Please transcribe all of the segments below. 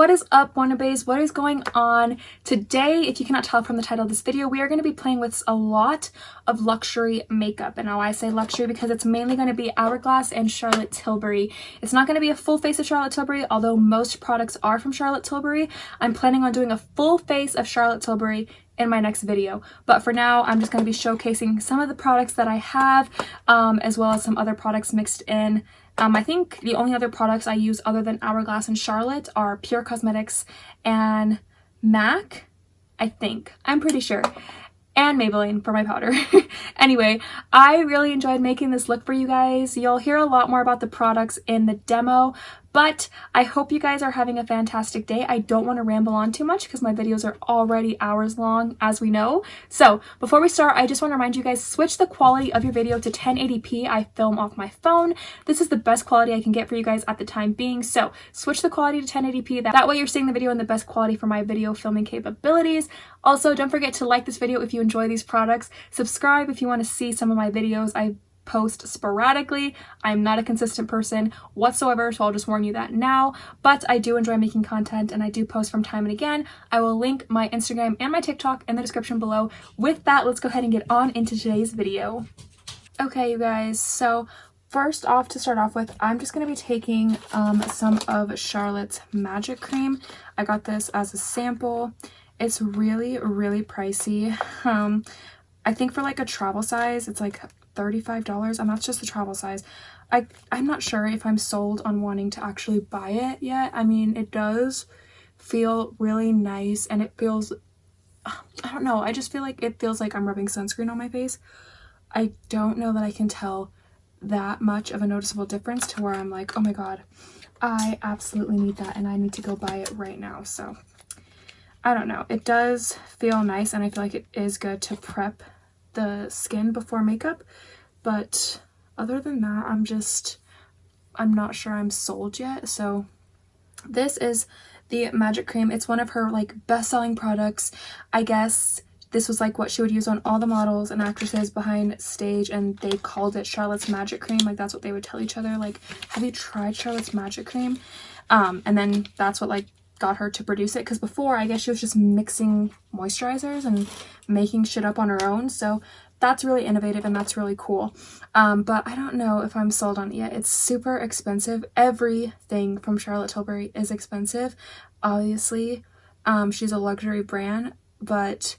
What is up, wannabes? What is going on? Today, if you cannot tell from the title of this video, we are going to be playing with a lot of luxury makeup. And now I say luxury because it's mainly going to be Hourglass and Charlotte Tilbury. It's not going to be a full face of Charlotte Tilbury, although most products are from Charlotte Tilbury. I'm planning on doing a full face of Charlotte Tilbury in my next video, but for now I'm just going to be showcasing some of the products that I have, as well as some other products mixed in. I think the only other products I use other than Hourglass and Charlotte are Pure Cosmetics and MAC, I think. I'm pretty sure. And Maybelline for my powder. Anyway, I really enjoyed making this look for you guys. You'll hear a lot more about the products in the demo, but I hope you guys are having a fantastic day. I don't want to ramble on too much because my videos are already hours long, as we know. So before we start, I just want to remind you guys, switch the quality of your video to 1080p. I film off my phone. This is the best quality I can get for you guys at the time being. So switch the quality to 1080p. That way you're seeing the video in the best quality for my video filming capabilities. Also, don't forget to like this video if you enjoy these products. Subscribe if you want to see some of my videos. I post sporadically. I'm not a consistent person whatsoever, so I'll just warn you that now, but I do enjoy making content and I do post from time and again. I will link my Instagram and my TikTok in the description below. With that, let's go ahead and get on into today's video. Okay, you guys, so first off, to start off with, I'm just going to be taking some of Charlotte's Magic Cream. I got this as a sample. It's really, really pricey. I think for like a travel size, it's like $35, and that's just the travel size. I'm not sure if I'm sold on wanting to actually buy it yet. I mean, it does feel really nice, and it feels, I don't know, I just feel like it feels like I'm rubbing sunscreen on my face. I don't know that I can tell that much of a noticeable difference to where I'm like, oh my god, I absolutely need that and I need to go buy it right now. So I don't know, it does feel nice, and I feel like it is good to prep the skin before makeup, but other than that, I'm not sure I'm sold yet. So this is the Magic Cream. It's one of her like best-selling products. I guess this was like what she would use on all the models and actresses behind stage, and they called it Charlotte's Magic Cream. Like, that's what they would tell each other, like, have you tried Charlotte's Magic Cream? And then that's what like got her to produce it, because before, I guess she was just mixing moisturizers and making shit up on her own. So that's really innovative and that's really cool. But I don't know if I'm sold on it yet. It's super expensive. Everything from Charlotte Tilbury is expensive. Obviously, she's a luxury brand, but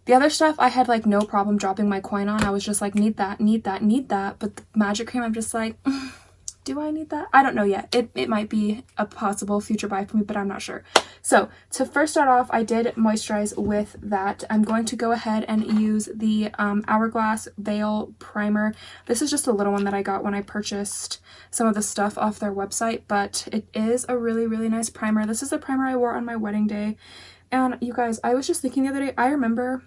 the other stuff I had like no problem dropping my coin on. I was just like, need that, need that, need that. But the Magic Cream, I'm just like, do I need that? I don't know yet. It might be a possible future buy for me, but I'm not sure. So to first start off, I did moisturize with that. I'm going to go ahead and use the Hourglass Veil Primer. This is just a little one that I got when I purchased some of the stuff off their website, but it is a really, really nice primer. This is a primer I wore on my wedding day. And you guys, I was just thinking the other day, I remember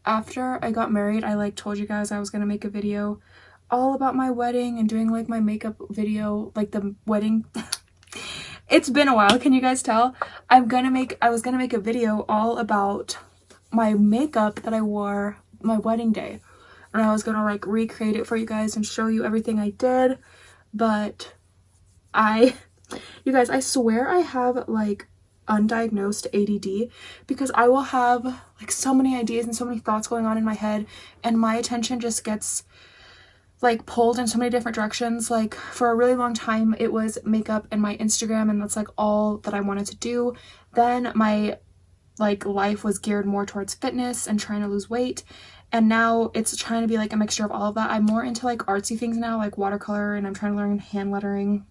after I got married, I like told you guys I was going to make a video all about my wedding and doing like my makeup video, like the wedding. It's been a while, can you guys tell? I was gonna make a video all about my makeup that I wore my wedding day, and I was gonna like recreate it for you guys and show you everything I did. But you guys, I swear I have like undiagnosed ADD, because I will have like so many ideas and so many thoughts going on in my head, and my attention just gets like pulled in so many different directions. Like for a really long time it was makeup and my Instagram, and that's like all that I wanted to do. Then my like life was geared more towards fitness and trying to lose weight, and now it's trying to be like a mixture of all of that. I'm more into like artsy things now, like watercolor, and I'm trying to learn hand lettering,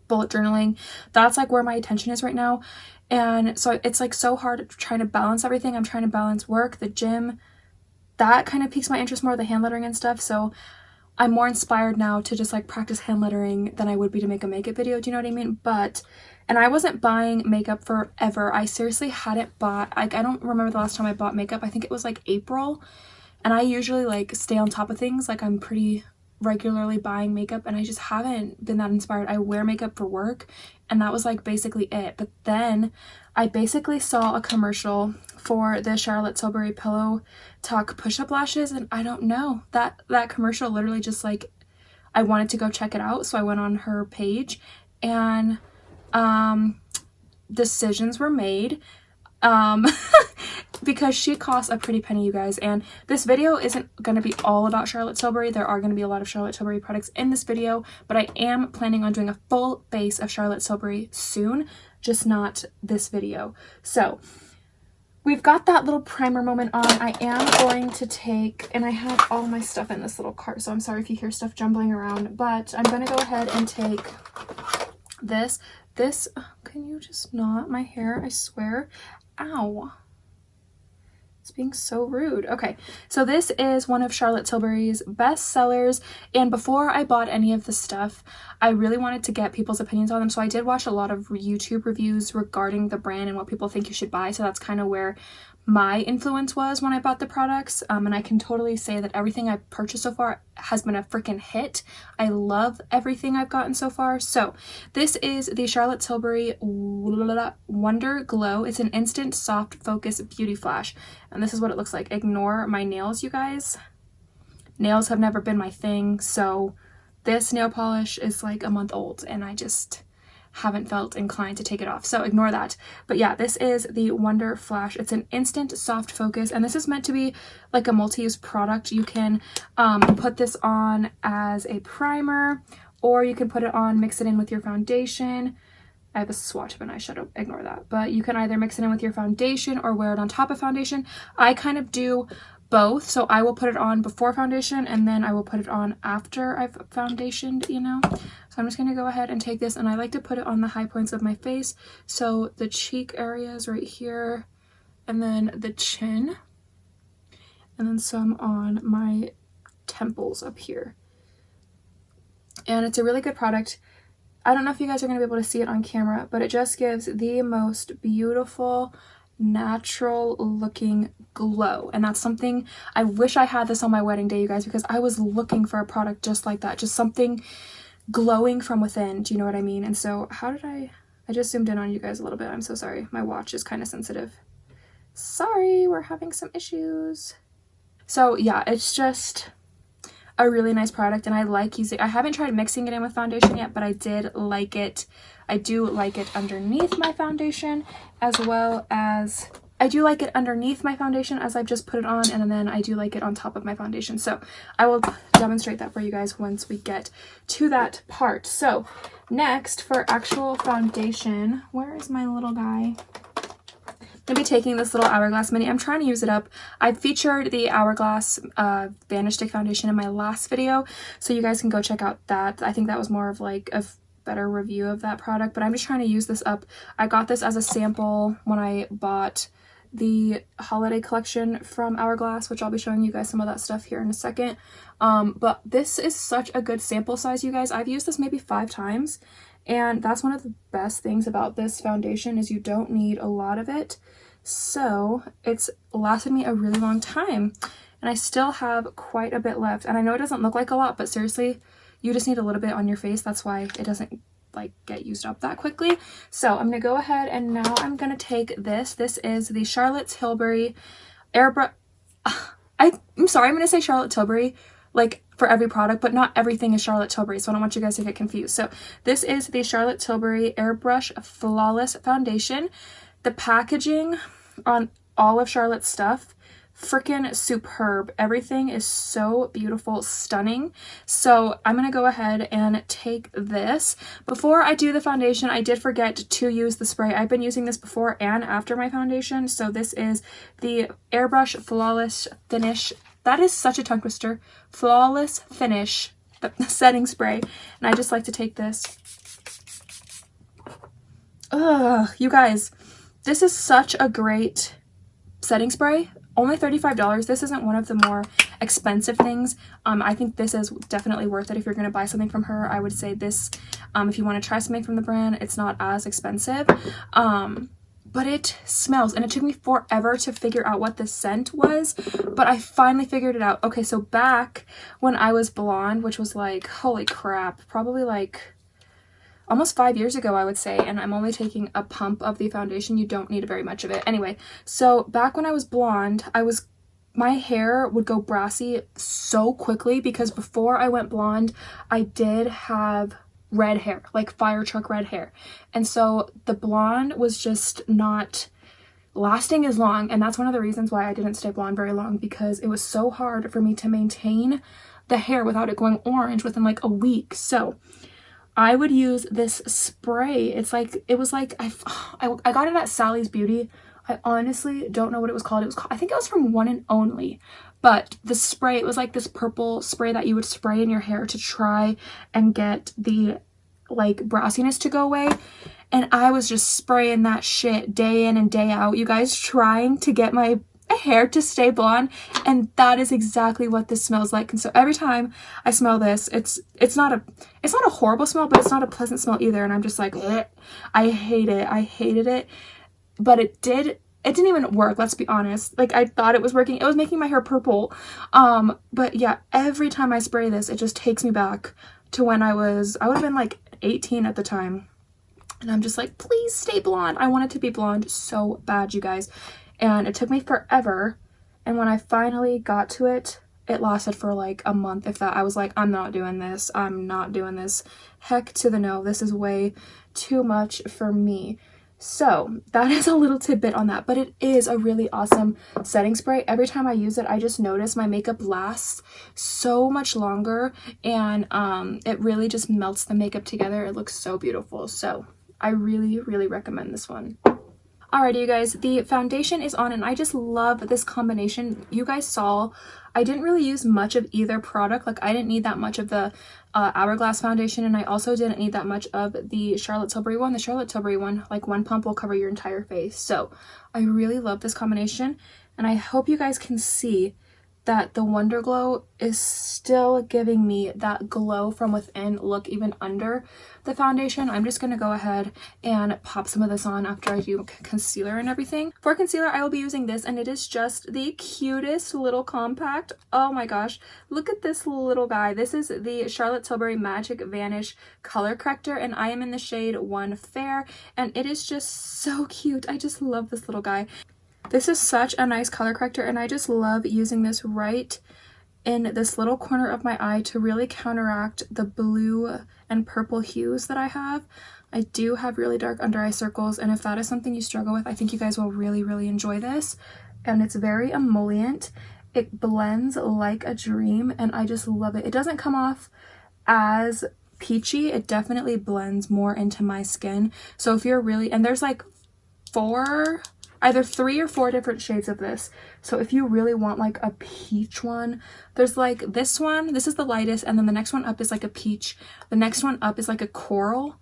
bullet journaling. That's like where my attention is right now, and so it's like so hard trying to balance everything. I'm trying to balance work, the gym, that kind of piques my interest more, the hand lettering and stuff. So I'm more inspired now to just like practice hand lettering than I would be to make a makeup video. Do you know what I mean? And I wasn't buying makeup forever. I seriously hadn't bought, like, I don't remember the last time I bought makeup. I think it was like April, and I usually like stay on top of things. Like, I'm pretty regularly buying makeup, and I just haven't been that inspired. I wear makeup for work, and that was like basically it. But then I basically saw a commercial for the Charlotte Tilbury Pillow Talk push-up lashes, and I don't know, that commercial literally just like, I wanted to go check it out, so I went on her page, and decisions were made. Because she costs a pretty penny, you guys, and this video isn't going to be all about Charlotte Tilbury. There are going to be a lot of Charlotte Tilbury products in this video, but I am planning on doing a full base of Charlotte Tilbury soon, just not this video. So we've got that little primer moment on. I am going to take, and I have all my stuff in this little cart, so I'm sorry if you hear stuff jumbling around, but I'm going to go ahead and take this, can you just not, my hair, I swear, ow. It's being so rude. Okay, so this is one of Charlotte Tilbury's best sellers, and before I bought any of the stuff, I really wanted to get people's opinions on them, so I did watch a lot of YouTube reviews regarding the brand and what people think you should buy, so that's kind of where my influence was when I bought the products, and I can totally say that everything I've purchased so far has been a freaking hit. I love everything I've gotten so far. So this is the Charlotte Tilbury Wonder Glow. It's an instant soft focus beauty flash, and this is what it looks like. Ignore my nails, you guys. Nails have never been my thing, so this nail polish is like a month old, and I just haven't felt inclined to take it off, so ignore that. But yeah, this is the Wonder Flash. It's an instant soft focus, and this is meant to be like a multi-use product. You can put this on as a primer, or you can put it on, mix it in with your foundation. I have a swatch of an eyeshadow, ignore that. But you can either mix it in with your foundation or wear it on top of foundation. I kind of do both, so I will put it on before foundation and then I will put it on after I've foundationed, you know. So I'm just going to go ahead and take this, and I like to put it on the high points of my face, so the cheek areas right here, and then the chin, and then some on my temples up here. And it's a really good product. I don't know if you guys are going to be able to see it on camera, but it just gives the most beautiful natural looking glow, and that's something I wish I had this on my wedding day, you guys, because I was looking for a product just like that, just something glowing from within. Do you know what I mean? And so how did I just zoomed in on you guys a little bit. I'm so sorry, my watch is kind of sensitive. Sorry, we're having some issues. So yeah, it's just a really nice product, and I like using. I haven't tried mixing it in with foundation yet, but I did like it. I do like it underneath my foundation, as well as I do like it underneath my foundation as I've just put it on, and then I do like it on top of my foundation. So I will demonstrate that for you guys once we get to that part. So next, for actual foundation, where is my little guy? I'm going to be taking this little Hourglass mini. I'm trying to use it up. I featured the Hourglass Vanish Stick foundation in my last video, so you guys can go check out that. I think that was more of like a better review of that product, but I'm just trying to use this up. I got this as a sample when I bought the holiday collection from Hourglass, which I'll be showing you guys some of that stuff here in a second. But this is such a good sample size, you guys. I've used this maybe 5 times, and that's one of the best things about this foundation is you don't need a lot of it. So it's lasted me a really long time, and I still have quite a bit left. And I know it doesn't look like a lot, but seriously, you just need a little bit on your face. That's why it doesn't like get used up that quickly. So I'm gonna go ahead, and now I'm gonna take this. This is the Charlotte Tilbury airbrush. I'm sorry, I'm gonna say Charlotte Tilbury like for every product, but not everything is Charlotte Tilbury, so I don't want you guys to get confused. So this is the Charlotte Tilbury Airbrush Flawless Foundation. The packaging on all of Charlotte's stuff, freaking superb. Everything is so beautiful, stunning. So I'm gonna go ahead and take this. Before I do the foundation, I did forget to use the spray. I've been using this before and after my foundation. So this is the Airbrush Flawless Finish. That is such a tongue twister. Flawless Finish, the setting spray. And I just like to take this. Ugh, you guys, this is such a great setting spray. Only $35. This isn't one of the more expensive things. I think this is definitely worth it. If you're going to buy something from her, I would say this. If you want to try something from the brand, it's not as expensive. But it smells, and it took me forever to figure out what the scent was, but I finally figured it out. Okay, so back when I was blonde, which was like, holy crap, probably like almost 5 years ago, I would say, and I'm only taking a pump of the foundation. You don't need very much of it. Anyway, so back when I was blonde, my hair would go brassy so quickly because before I went blonde, I did have red hair, like fire truck red hair. And so the blonde was just not lasting as long, and that's one of the reasons why I didn't stay blonde very long, because it was so hard for me to maintain the hair without it going orange within like a week. So I would use this spray. It's like, it was like, I got it at Sally's Beauty. I honestly don't know what it was called. I think it was from One and Only. But the spray, it was like this purple spray that you would spray in your hair to try and get the like browsiness to go away. And I was just spraying that shit day in and day out, you guys, trying to get my hair to stay blonde. And that is exactly what this smells like. And so every time I smell this, it's not a horrible smell, but it's not a pleasant smell either. And I'm just like, ugh. I hate it. I hated it. But it didn't even work, let's be honest. Like, I thought it was working. It was making my hair purple. But yeah, every time I spray this, it just takes me back to when I would have been like 18 at the time. And I'm just like, please stay blonde. I wanted to be blonde so bad, you guys. And it took me forever. And when I finally got to it, it lasted for like a month, if that. I was like, I'm not doing this. I'm not doing this. Heck to the no. This is way too much for me. So that is a little tidbit on that, but it is a really awesome setting spray. Every time I use it, I just notice my makeup lasts so much longer, and it really just melts the makeup together. It looks so beautiful. So I really, really recommend this one. Alrighty, you guys, the foundation is on, and I just love this combination. You guys saw I didn't really use much of either product. Like, I didn't need that much of the Hourglass foundation, and I also didn't need that much of the Charlotte Tilbury one. The Charlotte Tilbury one, like, one pump will cover your entire face. So I really love this combination, and I hope you guys can see that the Wonder Glow is still giving me that glow from within look even under the foundation. I'm just going to go ahead and pop some of this on after I do concealer and everything. For concealer, I will be using this, and it is just the cutest little compact. Oh my gosh, look at this little guy. This is the Charlotte Tilbury Magic Vanish Color Corrector, and I am in the shade 1 Fair, and it is just so cute. I just love this little guy. This is such a nice color corrector, and I just love using this right in this little corner of my eye to really counteract the blue and purple hues that I have. I do have really dark under eye circles, and if that is something you struggle with, I think you guys will really, really enjoy this. And it's very emollient. It blends like a dream, and I just love it. It doesn't come off as peachy. It definitely blends more into my skin. So if you're really, and there's like either 3 or 4 different shades of this. So if you really want like a peach one, there's like this one. This is the lightest, and then the next one up is like a peach. The next one up is like a coral.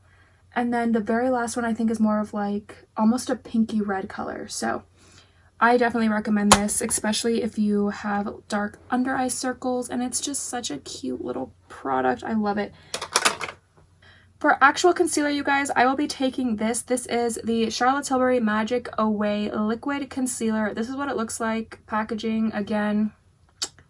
And then the very last one I think is more of like almost a pinky red color. So I definitely recommend this, especially if you have dark under eye circles, and it's just such a cute little product. I love it. For actual concealer, you guys, I will be taking this. This is the Charlotte Tilbury Magic Away Liquid Concealer. This is what it looks like. Packaging, again,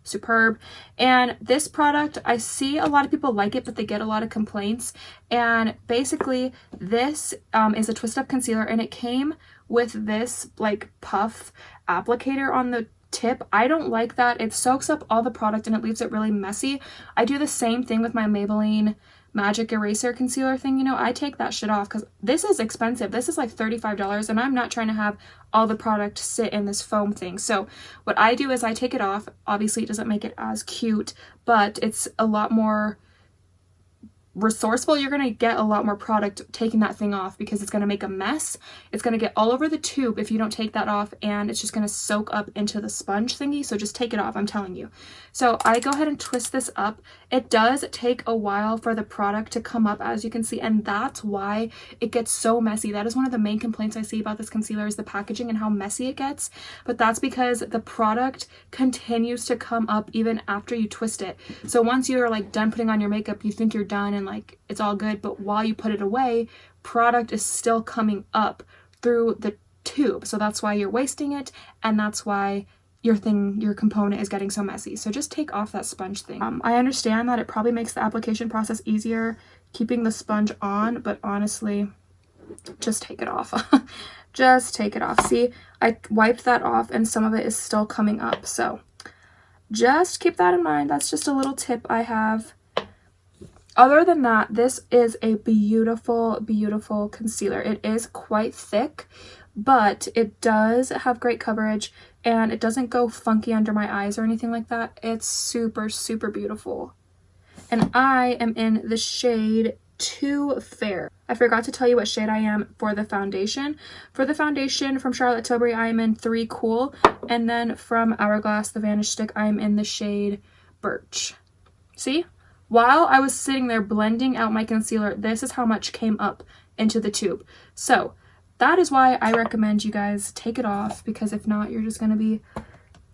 superb. And this product, I see a lot of people like it, but they get a lot of complaints. And basically, this is a twist-up concealer, and it came with this, like, puff applicator on the tip. I don't like that. It soaks up all the product, and it leaves it really messy. I do the same thing with my Maybelline Magic Eraser concealer thing. You know, I take that shit off because this is expensive. This is like $35, and I'm not trying to have all the product sit in this foam thing. So what I do is I take it off. Obviously, it doesn't make it as cute, but it's a lot more resourceful. You're going to get a lot more product taking that thing off because it's going to make a mess. It's going to get all over the tube if you don't take that off, and it's just going to soak up into the sponge thingy. So just take it off, I'm telling you. So I go ahead and twist this up. It does take a while for the product to come up, as you can see, and that's why it gets so messy. That is one of the main complaints I see about this concealer, is the packaging and how messy it gets. But that's because the product continues to come up even after you twist it. So once you're like done putting on your makeup, you think you're done and like it's all good, but while you put it away, product is still coming up through the tube. So that's why you're wasting it, and that's why your component is getting so messy. So just take off that sponge thing. I understand that it probably makes the application process easier keeping the sponge on, but honestly, just take it off. Just take it off. See, I wiped that off and some of it is still coming up. So just keep that in mind. That's just a little tip I have. Other than that, this is a beautiful, beautiful concealer. It is quite thick, but it does have great coverage and it doesn't go funky under my eyes or anything like that. It's super, super beautiful. And I am in the shade Too Fair. I forgot to tell you what shade I am for the foundation. For the foundation from Charlotte Tilbury, I am in 3 Cool. And then from Hourglass, the Vanish Stick, I am in the shade Birch. See? While I was sitting there blending out my concealer, this is how much came up into the tube. So that is why I recommend you guys take it off, because if not, you're just going to be,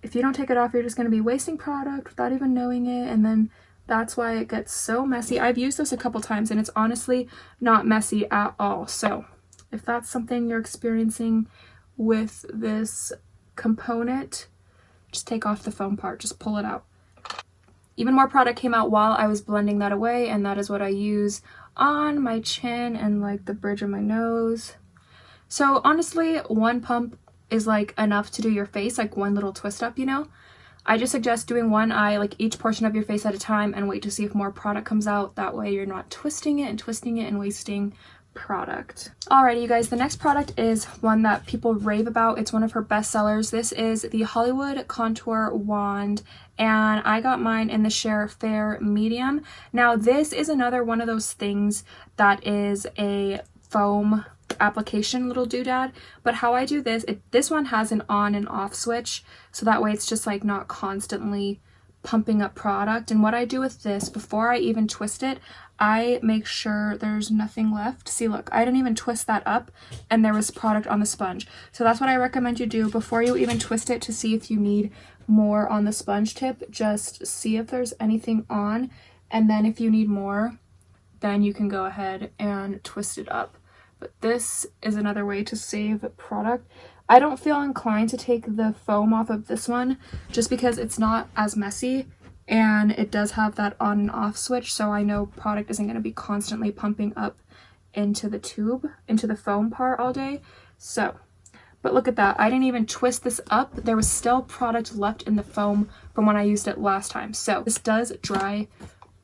if you don't take it off, you're just going to be wasting product without even knowing it. And then that's why it gets so messy. I've used this a couple times and it's honestly not messy at all. So if that's something you're experiencing with this component, just take off the foam part, just pull it out. Even more product came out while I was blending that away, and that is what I use on my chin and like the bridge of my nose. So honestly, 1 pump is like enough to do your face, like 1 little twist up, you know? I just suggest doing 1 eye, like each portion of your face at a time, and wait to see if more product comes out. That way you're not twisting it and wasting product. Alrighty, you guys, the next product is one that people rave about. It's one of her best sellers. This is the Hollywood Contour Wand, and I got mine in the share Fair Medium. Now this is another one of those things that is a foam application little doodad, but how I do this, this one has an on and off switch, so that way it's just like not constantly pumping up product. And what I do with this, before I even twist it, I make sure there's nothing left. See, look, I didn't even twist that up and there was product on the sponge. So that's what I recommend you do before you even twist it, to see if you need more on the sponge tip. Just see if there's anything on, and then if you need more, then you can go ahead and twist it up. But this is another way to save product. I don't feel inclined to take the foam off of this one just because it's not as messy and it does have that on and off switch, so I know product isn't going to be constantly pumping up into the tube, into the foam part all day. So, but look at that. I didn't even twist this up. There was still product left in the foam from when I used it last time. So this does dry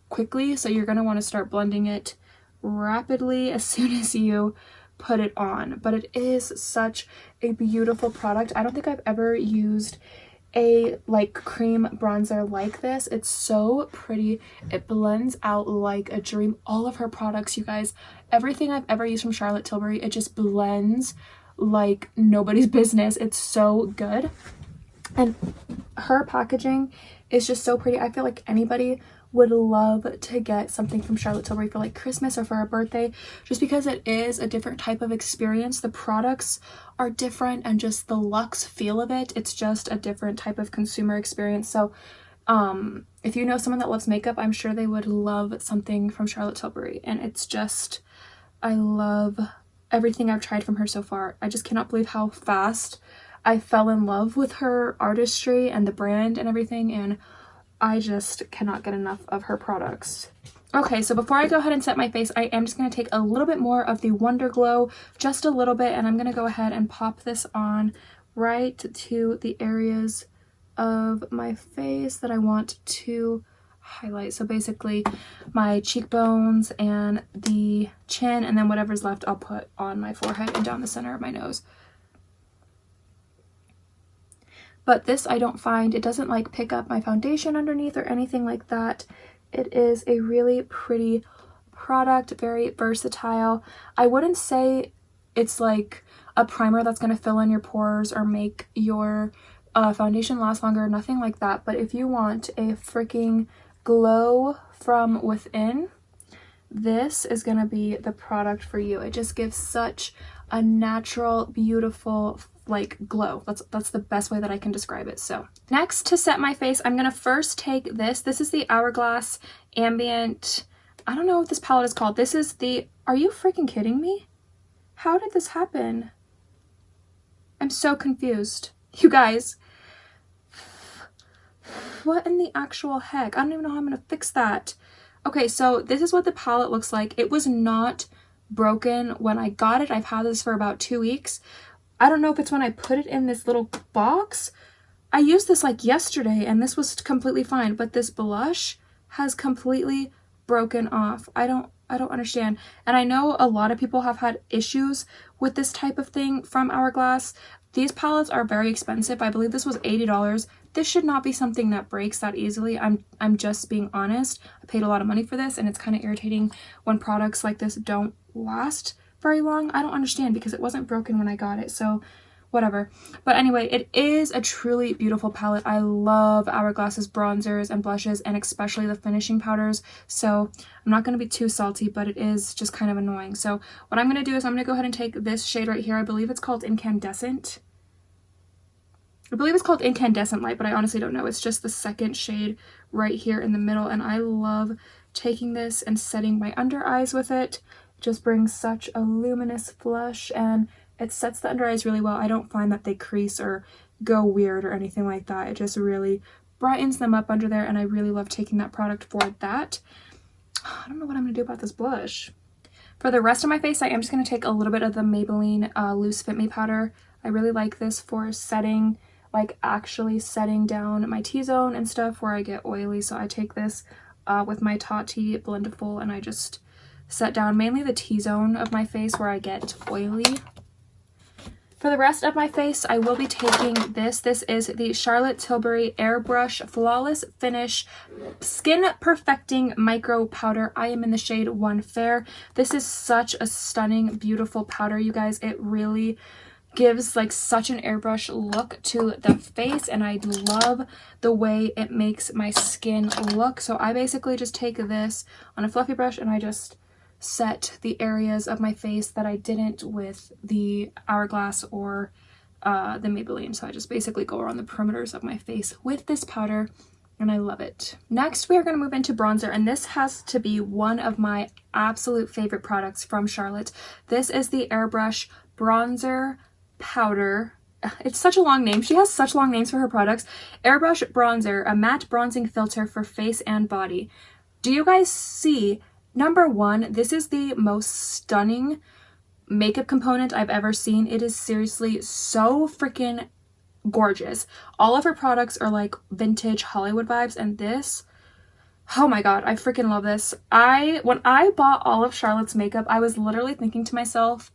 quickly, so you're going to want to start blending it rapidly as soon as you put it on. But it is such a beautiful product. I don't think I've ever used a like cream bronzer like this. It's so pretty. It blends out like a dream. All of her products, you guys, everything I've ever used from Charlotte Tilbury, it just blends like nobody's business. It's so good. And her packaging is just so pretty. I feel like anybody would love to get something from Charlotte Tilbury for like Christmas or for a birthday, just because it is a different type of experience. The products are different, and just the luxe feel of it, it's just a different type of consumer experience. So if you know someone that loves makeup, I'm sure they would love something from Charlotte Tilbury. And it's just, I love everything I've tried from her so far. I just cannot believe how fast I fell in love with her artistry and the brand and everything, and I just cannot get enough of her products. Okay, so before I go ahead and set my face, I am just going to take a little bit more of the Wonder Glow, just a little bit, and I'm going to go ahead and pop this on right to the areas of my face that I want to highlight. So basically my cheekbones and the chin, and then whatever's left I'll put on my forehead and down the center of my nose. But this, I don't find, it doesn't like pick up my foundation underneath or anything like that. It is a really pretty product, very versatile. I wouldn't say it's like a primer that's going to fill in your pores or make your foundation last longer, nothing like that. But if you want a freaking glow from within, this is going to be the product for you. It just gives such a natural, beautiful like glow. That's the best way that I can describe it. So next, to set my face, I'm gonna first take this. This is the Hourglass Ambient, I don't know what this palette is called. This is the, are you freaking kidding me? How did this happen? I'm so confused. You guys, what in the actual heck? I don't even know how I'm gonna fix that. Okay, so this is what the palette looks like. It was not broken when I got it. I've had this for about 2 weeks. I don't know if it's when I put it in this little box. I used this like yesterday and this was completely fine, but this blush has completely broken off. I don't understand. And I know a lot of people have had issues with this type of thing from Hourglass. These palettes are very expensive. I believe this was $80. This should not be something that breaks that easily. I'm just being honest. I paid a lot of money for this, and it's kind of irritating when products like this don't last very long. I don't understand because it wasn't broken when I got it, so whatever. But anyway, it is a truly beautiful palette. I love Hourglass's bronzers and blushes, and especially the finishing powders. So I'm not going to be too salty, but it is just kind of annoying. So what I'm going to do is I'm going to go ahead and take this shade right here. I believe it's called Incandescent. I believe it's called Incandescent Light, but I honestly don't know. It's just the second shade right here in the middle, and I love taking this and setting my under eyes with it. It just brings such a luminous flush, and it sets the under eyes really well. I don't find that they crease or go weird or anything like that. It just really brightens them up under there, and I really love taking that product for that. I don't know what I'm going to do about this blush. For the rest of my face, I am just going to take a little bit of the Maybelline Loose Fit Me powder. I really like this for setting, like actually setting down my T-zone and stuff where I get oily. So I take this with my Tati Blendiful, and I just set down mainly the T-zone of my face where I get oily. For the rest of my face, I will be taking this. This is the Charlotte Tilbury Airbrush Flawless Finish Skin Perfecting Micro Powder. I am in the shade 1 Fair. This is such a stunning, beautiful powder, you guys. It really gives like such an airbrush look to the face, and I love the way it makes my skin look. So I basically just take this on a fluffy brush and I just set the areas of my face that I didn't with the Hourglass or the Maybelline. So I just basically go around the perimeters of my face with this powder, and I love it. Next, we are going to move into bronzer, and this has to be one of my absolute favorite products from Charlotte. This is the Airbrush Bronzer Powder. It's such a long name. She has such long names for her products. Airbrush Bronzer, a matte bronzing filter for face and body. Do you guys see? Number one, this is the most stunning makeup component I've ever seen. It is seriously so freaking gorgeous. All of her products are like vintage Hollywood vibes, and this, oh my god, I freaking love this. When I bought all of Charlotte's makeup, I was literally thinking to myself,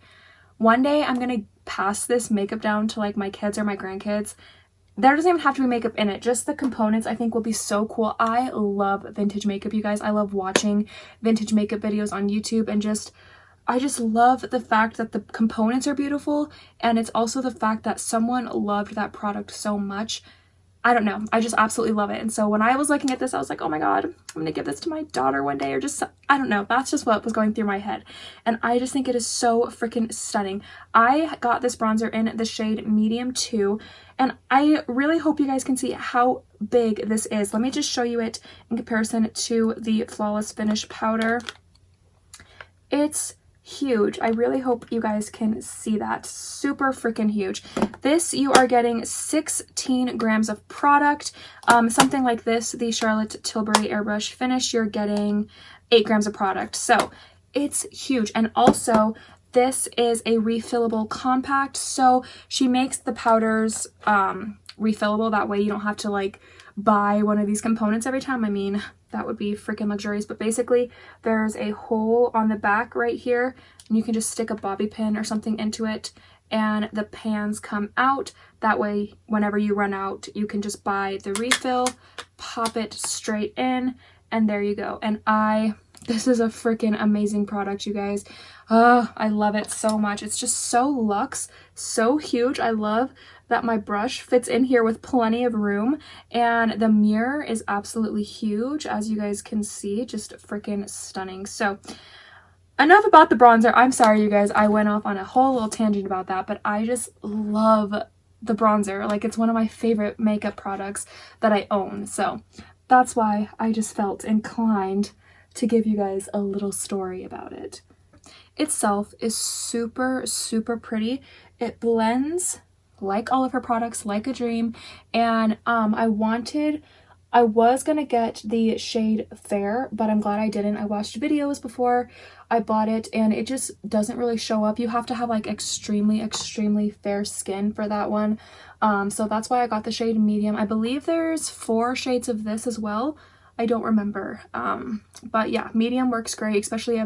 one day I'm gonna pass this makeup down to like my kids or my grandkids. There doesn't even have to be makeup in it. Just the components I think will be so cool. I love vintage makeup, you guys. I love watching vintage makeup videos on YouTube, and I just love the fact that the components are beautiful, and it's also the fact that someone loved that product so much. I don't know. I just absolutely love it. And so when I was looking at this, I was like, oh my god, I'm going to give this to my daughter one day, or just, I don't know. That's just what was going through my head. And I just think it is so freaking stunning. I got this bronzer in the shade Medium 2, and I really hope you guys can see how big this is. Let me just show you it in comparison to the Flawless Finish powder. It's huge. I really hope you guys can see that. Super freaking huge. This, you are getting 16 grams of product. Something like this, the Charlotte Tilbury Airbrush Finish, you're getting 8 grams of product. So it's huge. And also, this is a refillable compact. So she makes the powders refillable. That way you don't have to like buy one of these components every time. I mean, that would be freaking luxurious. But basically, there's a hole on the back right here, and you can just stick a bobby pin or something into it, and the pans come out. That way, whenever you run out, you can just buy the refill, pop it straight in, and there you go. And this is a freaking amazing product, you guys. I love it so much. It's just so luxe, so huge. I love that my brush fits in here with plenty of room, and the mirror is absolutely huge, as you guys can see. Just freaking stunning. So enough about the bronzer. I'm sorry, you guys. I went off on a whole little tangent about that, but I just love the bronzer. Like, it's one of my favorite makeup products that I own. So that's why I just felt inclined to give you guys a little story about it. Itself is super, super pretty. It blends like all of her products, like a dream. And I was gonna get the shade Fair, but I'm glad I didn't. I watched videos before I bought it, and it just doesn't really show up. You have to have like extremely, extremely fair skin for that one. So that's why I got the shade Medium. I believe there's 4 shades of this as well. I don't remember. But yeah, medium works great, especially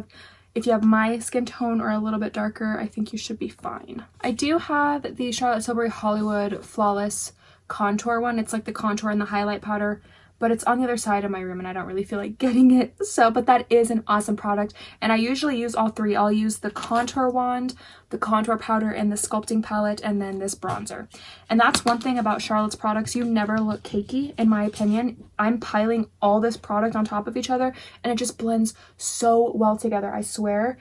if you have my skin tone or a little bit darker. I think you should be fine. I do have the Charlotte Tilbury Hollywood Flawless contour one. It's like the contour and the highlight powder, but it's on the other side of my room and I don't really feel like getting it. So, but that is an awesome product. And I usually use all three. I'll use the contour wand, the contour powder, and the sculpting palette, and then this bronzer. And that's one thing about Charlotte's products. You never look cakey, in my opinion. I'm piling all this product on top of each other and it just blends so well together. I swear.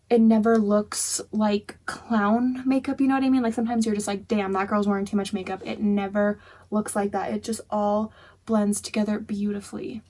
It never looks like clown makeup, you know what I mean? Like sometimes you're just like, damn, that girl's wearing too much makeup. It never looks like that. It just all blends together beautifully.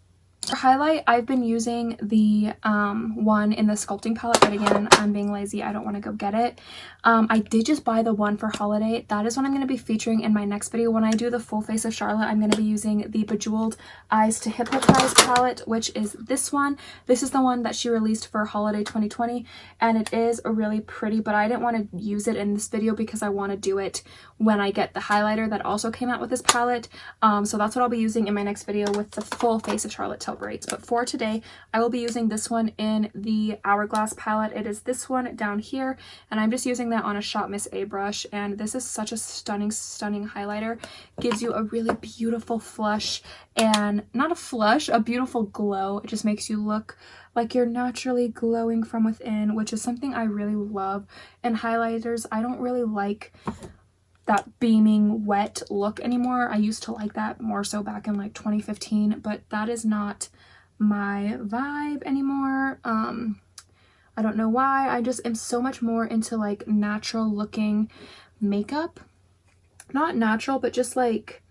For highlight, I've been using the one in the sculpting palette, but again, I'm being lazy. I don't want to go get it. I did just buy the one for holiday. That is what I'm going to be featuring in my next video. When I do the full face of Charlotte, I'm going to be using the Bejeweled Eyes to Hypnotize palette, which is this one. This is the one that she released for holiday 2020, and it is really pretty, but I didn't want to use it in this video because I want to do it when I get the highlighter that also came out with this palette. So that's what I'll be using in my next video with the full face of Charlotte Tilbury. But for today, I will be using this one in the Hourglass palette. It is this one down here, and I'm just using that on a Shop Miss airbrush, and this is such a stunning highlighter. Gives you a really beautiful flush, and not a flush, a beautiful glow. It just makes you look like you're naturally glowing from within, which is something I really love in highlighters. I don't really like that beaming wet look anymore. I used to like that more so back in like 2015, but that is not my vibe anymore. I don't know why. I just am so much more into like natural looking makeup. Not natural, but just like,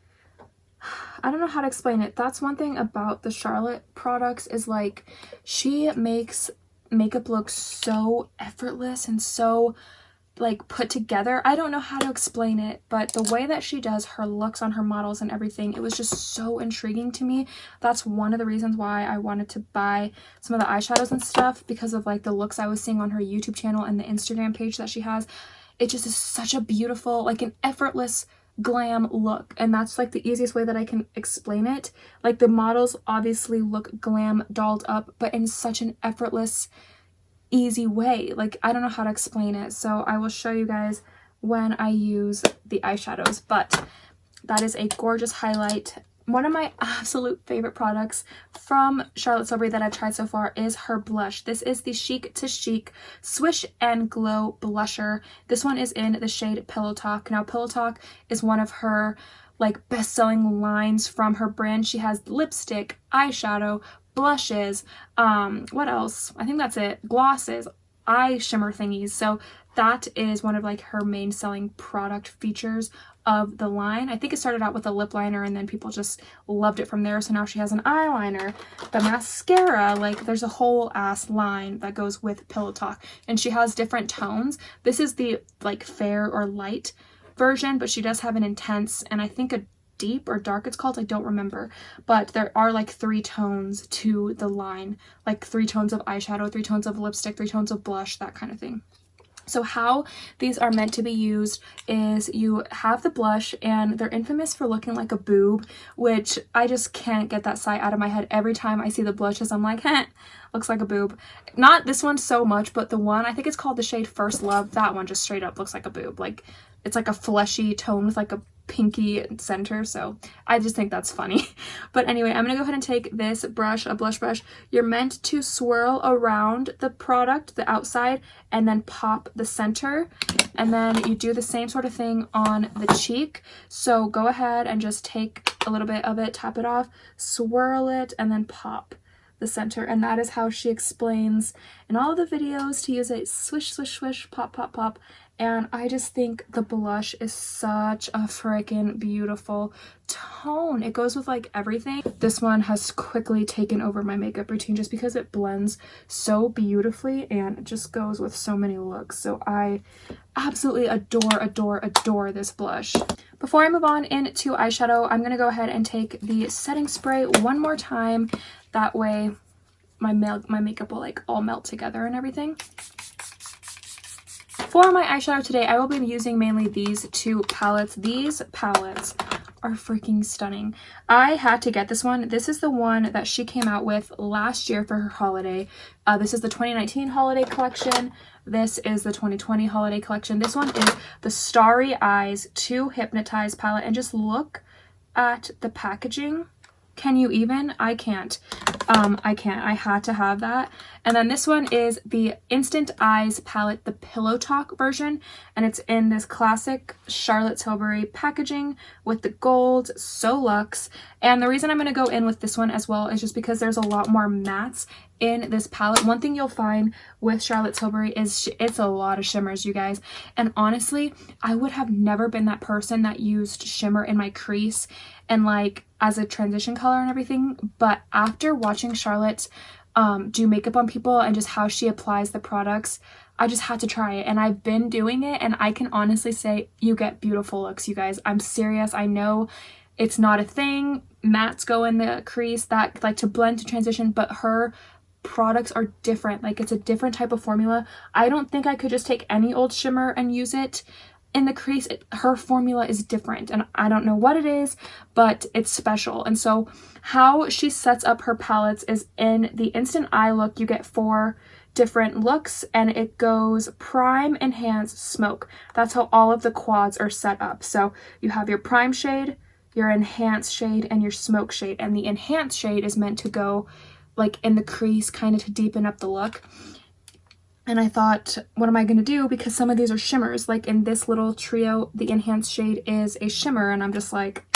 I don't know how to explain it. That's one thing about the Charlotte products is like she makes makeup look so effortless and so like put together. I don't know how to explain it, but the way that she does her looks on her models and everything, it was just so intriguing to me. That's one of the reasons why I wanted to buy some of the eyeshadows and stuff, because of like the looks I was seeing on her YouTube channel and the Instagram page that she has. It just is such a beautiful, like an effortless glam look, and that's like the easiest way that I can explain it. Like the models obviously look glam dolled up, but in such an effortless, easy way. Like I don't know how to explain it, so I will show you guys when I use the eyeshadows. But that is a gorgeous highlight. One of my absolute favorite products from Charlotte Tilbury that I've tried so far is her blush. This is the Chic to Chic Swish and Glow blusher. This one is in the shade Pillow Talk. Now Pillow Talk is one of her like best-selling lines from her brand. She has lipstick, eyeshadow, blushes, what else? I think that's it. Glosses, eye shimmer thingies. So that is one of like her main selling product features of the line. I think it started out with a lip liner and then people just loved it from there. So now she has an eyeliner, the mascara, like there's a whole ass line that goes with Pillow Talk, and she has different tones. This is the like fair or light version, but she does have an intense and I think a deep or dark it's called, I don't remember, but there are like 3 tones to the line, like 3 tones of eyeshadow, 3 tones of lipstick, 3 tones of blush, that kind of thing. So how these are meant to be used is you have the blush, and they're infamous for looking like a boob, which I just can't get that sight out of my head. Every time I see the blushes, I'm like, heh, looks like a boob. Not this one so much, but the one, I think it's called the shade First Love, that one just straight up looks like a boob. Like it's like a fleshy tone with like a pinky center, so I just think that's funny. But anyway, I'm gonna go ahead and take this brush, a blush brush. You're meant to swirl around the product, the outside, and then pop the center, and then you do the same sort of thing on the cheek. So go ahead and just take a little bit of it, tap it off, swirl it, and then pop the center. And that is how she explains in all of the videos to use it. Swish, swish, swish, pop, pop, pop. And I just think the blush is such a freaking beautiful tone. It goes with like everything. This one has quickly taken over my makeup routine just because it blends so beautifully and it just goes with so many looks. So I absolutely adore this blush. Before I move on into eyeshadow, I'm going to go ahead and take the setting spray one more time. That way my makeup will like all melt together and everything. For my eyeshadow today, I will be using mainly these 2 palettes. These palettes are freaking stunning. I had to get this one. This is the one that she came out with last year for her holiday. This is the 2019 holiday collection. This is the 2020 holiday collection. This one is the Starry Eyes to Hypnotize palette. And just look at the packaging. Can you even? I can't. I can't. I had to have that. And then this one is the Instant Eyes palette, the Pillow Talk version. And it's in this classic Charlotte Tilbury packaging with the gold, so luxe. And the reason I'm going to go in with this one as well is just because there's a lot more mattes in this palette. One thing you'll find with Charlotte Tilbury is it's a lot of shimmers, you guys. And honestly, I would have never been that person that used shimmer in my crease and like as a transition color and everything. But after watching Charlotte do makeup on people and just how she applies the products, I just had to try it, and I've been doing it, and I can honestly say you get beautiful looks, you guys. I'm serious. I know it's not a thing. Mattes go in the crease that like to blend to transition, but her products are different. Like, it's a different type of formula. I don't think I could just take any old shimmer and use it in the crease. Her formula is different, and I don't know what it is, but it's special. And so how she sets up her palettes is in the Instant Eye look. You get 4 different looks, and it goes prime, enhance, smoke. That's how all of the quads are set up. So you have your prime shade, your enhance shade, and your smoke shade. And the enhance shade is meant to go like in the crease, kind of to deepen up the look. And I thought, what am I going to do? Because some of these are shimmers. Like in this little trio, the enhanced shade is a shimmer. And I'm just like,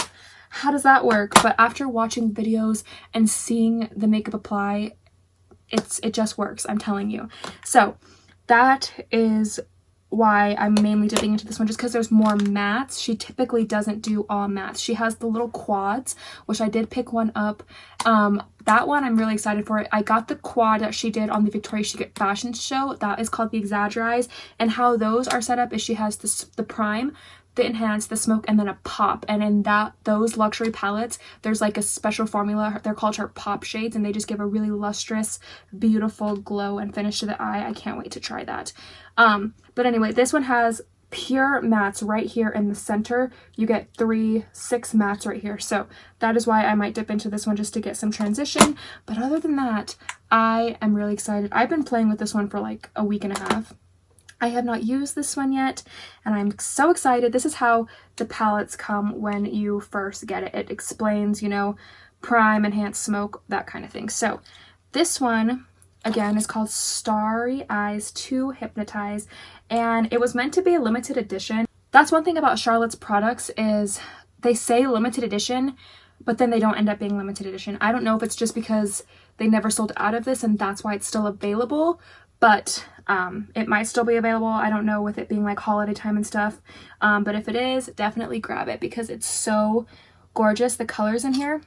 how does that work? But after watching videos and seeing the makeup apply, it just works, I'm telling you. So that is why I'm mainly dipping into this one, just because there's more mattes. She typically doesn't do all mattes. She has the little quads, which I did pick one up. That one I'm really excited for. I got the quad that she did on the Victoria's Secret fashion show. That is called the Exaggerize. And how those are set up is she has the prime, the enhance, the smoke, and then a pop. And in those luxury palettes, there's like a special formula. They're called her pop shades, and they just give a really lustrous, beautiful glow and finish to the eye. I can't wait to try that. But anyway, this one has pure mattes right here in the center. You get 6 mattes right here. So that is why I might dip into this one, just to get some transition. But other than that, I am really excited. I've been playing with this one for like a week and a half. I have not used this one yet, and I'm so excited. This is how the palettes come when you first get it. It explains, you know, prime, enhance, smoke, that kind of thing. So this one, again, is called Starry Eyes to Hypnotize, and it was meant to be a limited edition. That's one thing about Charlotte's products is they say limited edition, but then they don't end up being limited edition. I don't know if it's just because they never sold out of this and that's why it's still available, but it might still be available. I don't know, with it being like holiday time and stuff. But if it is, definitely grab it because it's so gorgeous. The colors in here.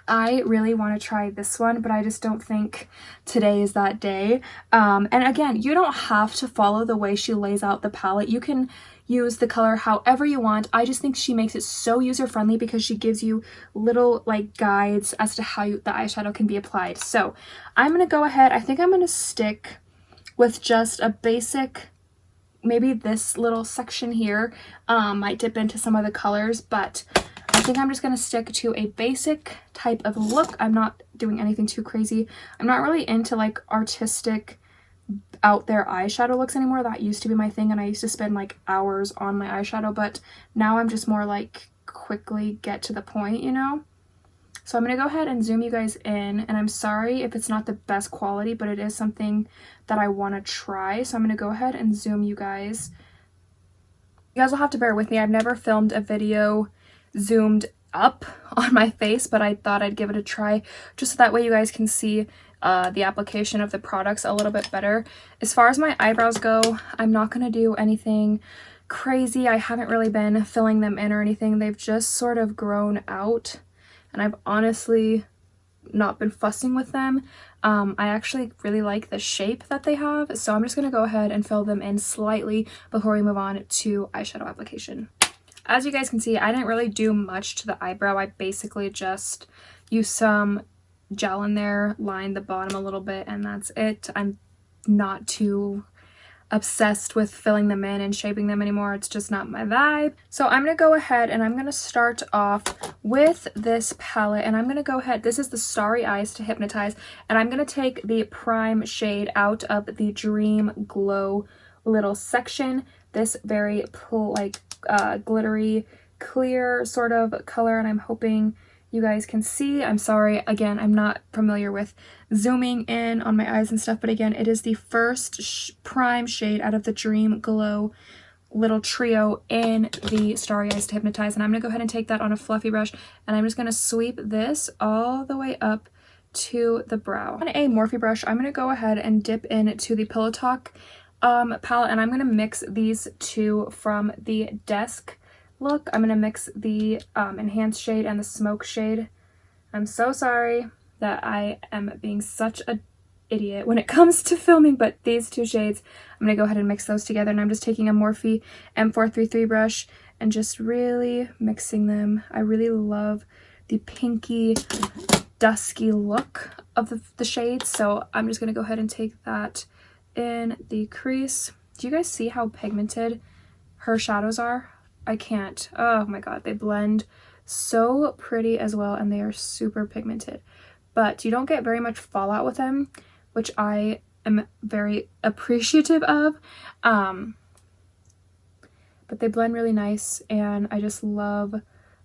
I really want to try this one, but I just don't think today is that day. And again, you don't have to follow the way she lays out the palette. You can use the color however you want. I just think she makes it so user-friendly because she gives you little like guides as to how the eyeshadow can be applied. So I'm going to go ahead. I think I'm going to stick with just a basic, maybe this little section here. Might dip into some of the colors, but I think I'm just going to stick to a basic type of look. I'm not doing anything too crazy. I'm not really into like artistic out there eyeshadow looks anymore. That used to be my thing, and I used to spend like hours on my eyeshadow, but now I'm just more like quickly get to the point, you know? So I'm going to go ahead and zoom you guys in, and I'm sorry if it's not the best quality, but it is something that I want to try. So I'm going to go ahead and zoom you guys. You guys will have to bear with me. I've never filmed a video zoomed up on my face, but I thought I'd give it a try just so that way you guys can see the application of the products a little bit better. As far as my eyebrows go, I'm not going to do anything crazy. I haven't really been filling them in or anything. They've just sort of grown out, and I've honestly not been fussing with them. I actually really like the shape that they have, so I'm just going to go ahead and fill them in slightly before we move on to eyeshadow application. As you guys can see, I didn't really do much to the eyebrow. I basically just used some gel in there, lined the bottom a little bit, and that's it. I'm not too obsessed with filling them in and shaping them anymore. It's just not my vibe. So I'm going to go ahead and I'm going to start off with this palette, and I'm going to go ahead, this is the Starry Eyes to Hypnotize, and I'm going to take the prime shade out of the Dream Glow little section, this very glittery clear sort of color, and I'm hoping you guys can see. I'm sorry, again, I'm not familiar with zooming in on my eyes and stuff, but again, it is the first prime shade out of the Dream Glow little trio in the Starry Eyes to Hypnotize, and I'm going to go ahead and take that on a fluffy brush, and I'm just going to sweep this all the way up to the brow. On a Morphe brush, I'm going to go ahead and dip into the Pillow Talk palette, and I'm going to mix these two from the Desk look. I'm going to mix the enhanced shade and the smoke shade. I'm so sorry that I am being such a idiot when it comes to filming, but these two shades, I'm going to go ahead and mix those together, and I'm just taking a Morphe M433 brush and just really mixing them. I really love the pinky dusky look of the shades, so I'm just going to go ahead and take that in the crease. Do you guys see how pigmented her shadows are? I can't. Oh my god, they blend so pretty as well, and they are super pigmented, but you don't get very much fallout with them, which I am very appreciative of. But they blend really nice, and I just love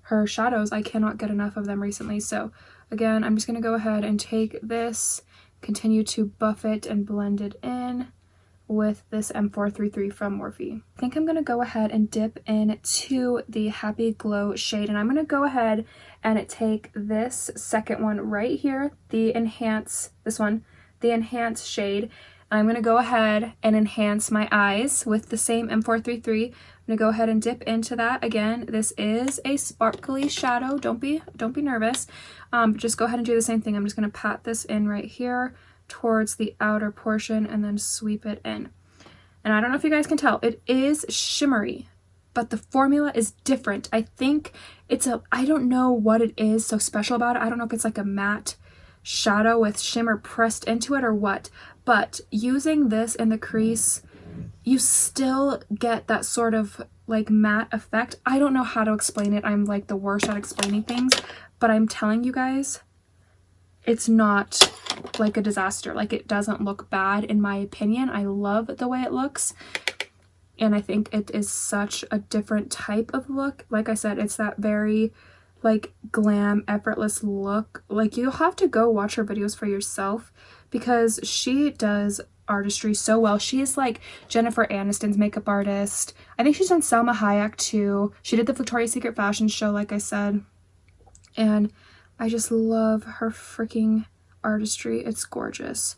her shadows. I cannot get enough of them recently. So again, I'm just going to go ahead and take this, continue to buff it and blend it in with this M433 from Morphe. I think I'm going to go ahead and dip into the Happy Glow shade, and I'm going to go ahead and take this second one right here, the Enhance, this one, the Enhance shade. I'm going to go ahead and enhance my eyes with the same M433. I'm going to go ahead and dip into that. Again, this is a sparkly shadow. Don't be nervous. But just go ahead and do the same thing. I'm just going to pat this in right here towards the outer portion and then sweep it in. And I don't know if you guys can tell, it is shimmery, but the formula is different. I think it's I don't know what it is so special about it. I don't know if it's like a matte shadow with shimmer pressed into it or what, but using this in the crease, you still get that sort of like matte effect. I don't know how to explain it. I'm like the worst at explaining things, but I'm telling you guys, it's not like a disaster. Like, it doesn't look bad in my opinion. I love the way it looks, and I think it is such a different type of look. Like I said, it's that very like glam, effortless look. Like, you'll have to go watch her videos for yourself because she does artistry so well. She is like Jennifer Aniston's makeup artist. I think she's done Salma Hayek too. She did the Victoria's Secret fashion show, like I said, and I just love her freaking artistry. It's gorgeous.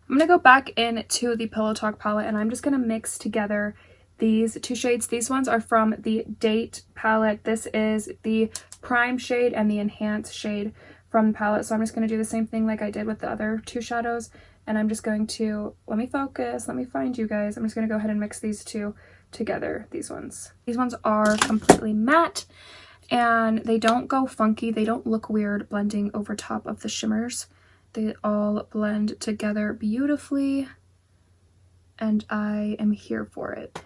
I'm gonna go back into the Pillow Talk palette, and I'm just gonna mix together these two shades. These ones are from the Date palette. This is the prime shade and the enhanced shade from the palette. So I'm just going to do the same thing like I did with the other two shadows. And I'm just going to, let me focus, let me find you guys. I'm just going to go ahead and mix these two together, these ones. These ones are completely matte, and they don't go funky. They don't look weird blending over top of the shimmers. They all blend together beautifully, and I am here for it.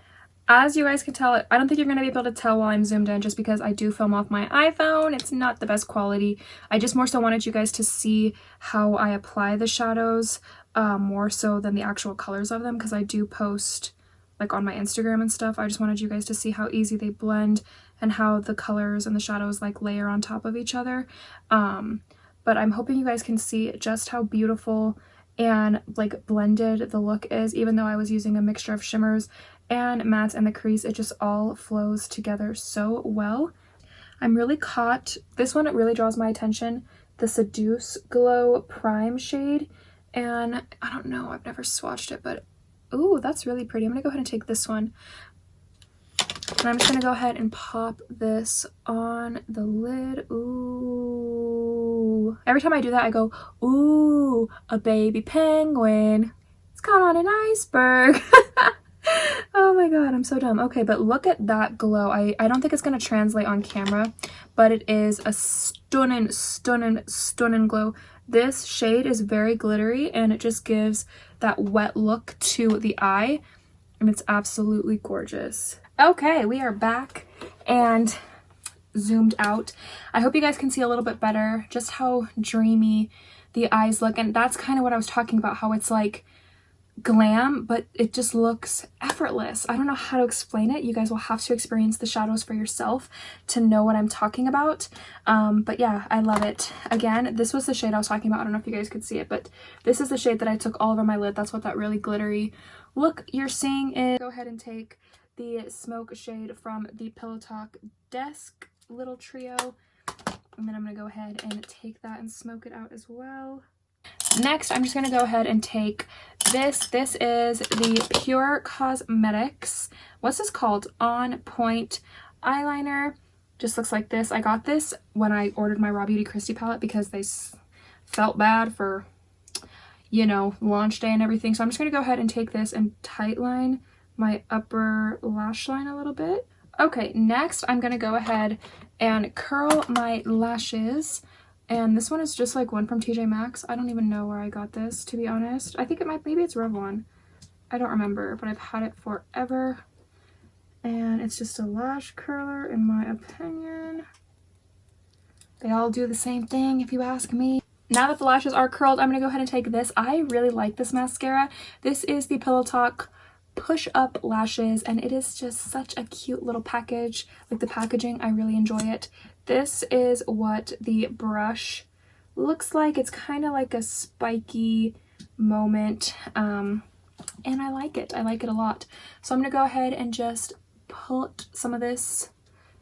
As you guys can tell, I don't think you're going to be able to tell while I'm zoomed in just because I do film off my iPhone. It's not the best quality. I just more so wanted you guys to see how I apply the shadows more so than the actual colors of them, because I do post like on my Instagram and stuff. I just wanted you guys to see how easy they blend and how the colors and the shadows like layer on top of each other. But I'm hoping you guys can see just how beautiful and like blended the look is. Even though I was using a mixture of shimmers and mattes in the crease, it just all flows together so well. I'm really caught, this one, it really draws my attention, the Seduce Glow Prime shade, and I don't know, I've never swatched it, but ooh, that's really pretty. I'm gonna go ahead and take this one, and I'm just gonna go ahead and pop this on the lid. Ooh, every time I do that I go, ooh, a baby penguin, it's caught on an iceberg. Oh my god, I'm so dumb. Okay, but look at that glow. I don't think it's going to translate on camera, but it is a stunning, stunning, stunning glow. This shade is very glittery, and it just gives that wet look to the eye. and it's absolutely gorgeous. Okay, we are back and zoomed out. I hope you guys can see a little bit better just how dreamy the eyes look, and that's kind of what I was talking about, how it's like glam, but it just looks effortless. I don't know how to explain it. You guys will have to experience the shadows for yourself to know what I'm talking about. But yeah, I love it. Again, this was the shade I was talking about. I don't know if you guys could see it, but this is the shade that I took all over my lid. That's what that really glittery look you're seeing is. Go ahead and take the smoke shade from the Pillow Talk Desk little trio, and then I'm gonna go ahead and take that and smoke it out as well. Next, I'm just going to go ahead and take this. This is the Pure Cosmetics, what's this called? On Point eyeliner. Just looks like this. I got this when I ordered my Raw Beauty Christie palette because they felt bad for, you know, launch day and everything. So I'm just going to go ahead and take this and tightline my upper lash line a little bit. Okay, next I'm going to go ahead and curl my lashes. And this one is just like one from TJ Maxx. I don't even know where I got this, to be honest. I think it might, maybe it's Revlon. I don't remember, but I've had it forever. And it's just a lash curler, in my opinion. They all do the same thing, if you ask me. Now that the lashes are curled, I'm going to go ahead and take this. I really like this mascara. This is the Pillow Talk Push Up Lashes, and it is just such a cute little package. Like the packaging, I really enjoy it. This is what the brush looks like. It's kind of like a spiky moment, and I like it. I like it a lot. So I'm going to go ahead and just put some of this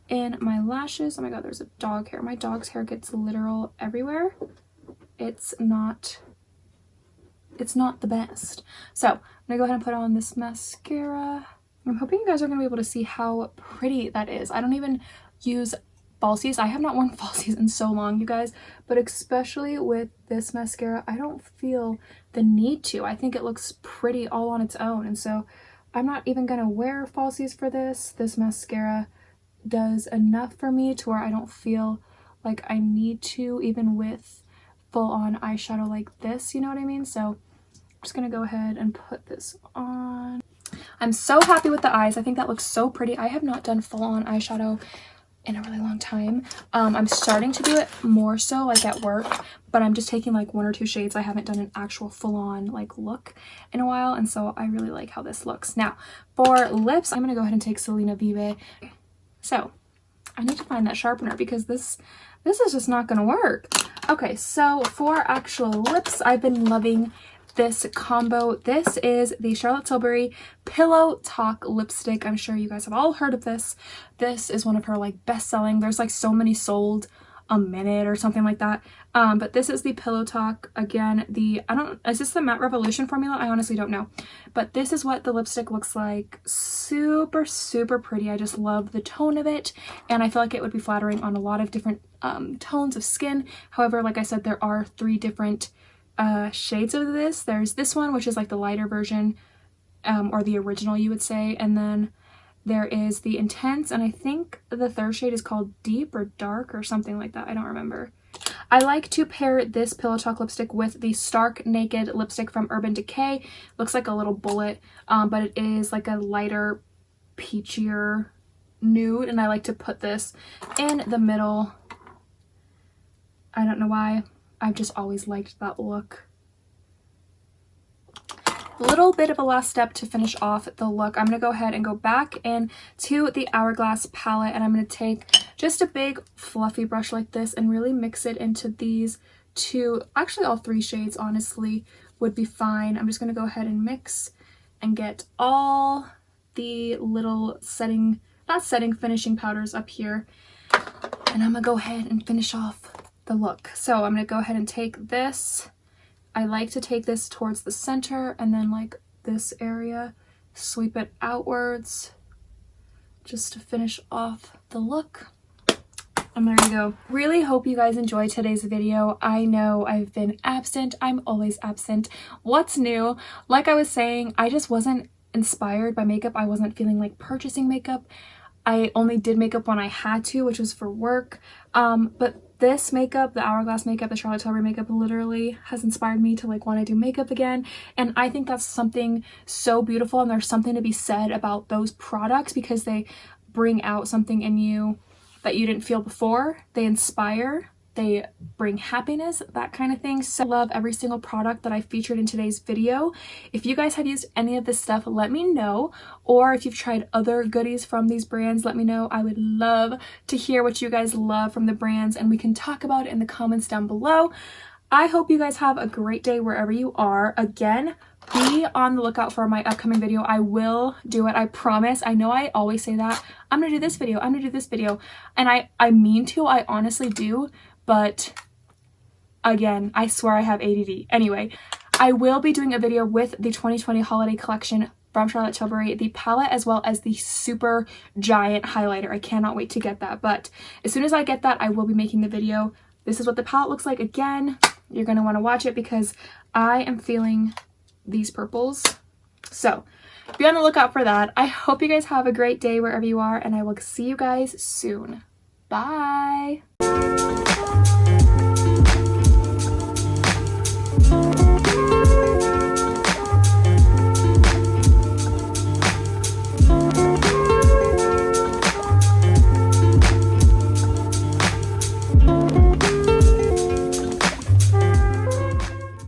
in my lashes. Oh my god, there's a dog hair. My dog's hair gets literal everywhere. It's not the best. So I'm gonna go ahead and put on this mascara. I'm hoping you guys are gonna be able to see how pretty that is. I don't even use falsies. I have not worn falsies in so long, you guys, but especially with this mascara, I don't feel the need to. I think it looks pretty all on its own, and so I'm not even gonna wear falsies for this. This mascara does enough for me to where I don't feel like I need to, even with full-on eyeshadow like this, you know what I mean? So I'm just gonna go ahead and put this on. I'm so happy with the eyes. I think that looks so pretty. I have not done full-on eyeshadow in a really long time. I'm starting to do it more so like at work, but I'm just taking like one or two shades. I haven't done an actual full-on like look in a while, and so I really like how this looks. Now for lips, I'm gonna go ahead and take Selena Vive. So I need to find that sharpener because this is just not gonna work. Okay, so for actual lips, I've been loving this combo. This is the Charlotte Tilbury Pillow Talk lipstick. I'm sure you guys have all heard of this. This is one of her like best-selling. There's like so many sold a minute or something like that. But this is the Pillow Talk. Again, is this the Matte Revolution formula? I honestly don't know. But this is what the lipstick looks like. Super, super pretty. I just love the tone of it, and I feel like it would be flattering on a lot of different tones of skin. However, like I said, there are 3 different shades of this. There's this one, which is like the lighter version, or the original, you would say, and then there is the Intense, and I think the 3rd shade is called Deep or Dark or something like that. I don't remember. I like to pair this Pillow Talk lipstick with the Stark Naked lipstick from Urban Decay. Looks like a little bullet, but it is like a lighter, peachier nude, and I like to put this in the middle. I don't know why. I've just always liked that look. A little bit of a last step to finish off the look. I'm going to go ahead and go back into the Hourglass palette, and I'm going to take just a big fluffy brush like this and really mix it into these 2, actually all 3 shades honestly would be fine. I'm just going to go ahead and mix and get all the little finishing powders up here, and I'm going to go ahead and finish off the look. So I'm going to go ahead and take this. I like to take this towards the center and then like this area, sweep it outwards just to finish off the look. And there you go. Really hope you guys enjoyed today's video. I know I've been absent. I'm always absent. What's new? Like I was saying, I just wasn't inspired by makeup. I wasn't feeling like purchasing makeup. I only did makeup when I had to, which was for work. But this makeup, the Hourglass makeup, the Charlotte Tilbury makeup, literally has inspired me to like want to do makeup again. And I think that's something so beautiful, and there's something to be said about those products because they bring out something in you that you didn't feel before. They inspire, they bring happiness, that kind of thing. So I love every single product that I featured in today's video. If you guys have used any of this stuff, let me know. Or if you've tried other goodies from these brands, let me know. I would love to hear what you guys love from the brands, and we can talk about it in the comments down below. I hope you guys have a great day wherever you are. Again, be on the lookout for my upcoming video. I will do it, I promise. I know I always say that. I'm gonna do this video, I'm gonna do this video. And I mean to, I honestly do. But again, I swear I have ADD. Anyway, I will be doing a video with the 2020 holiday collection from Charlotte Tilbury, the palette, as well as the super giant highlighter. I cannot wait to get that. But as soon as I get that, I will be making the video. This is what the palette looks like. Again, you're going to want to watch it because I am feeling these purples. So be on the lookout for that. I hope you guys have a great day wherever you are, and I will see you guys soon. Bye!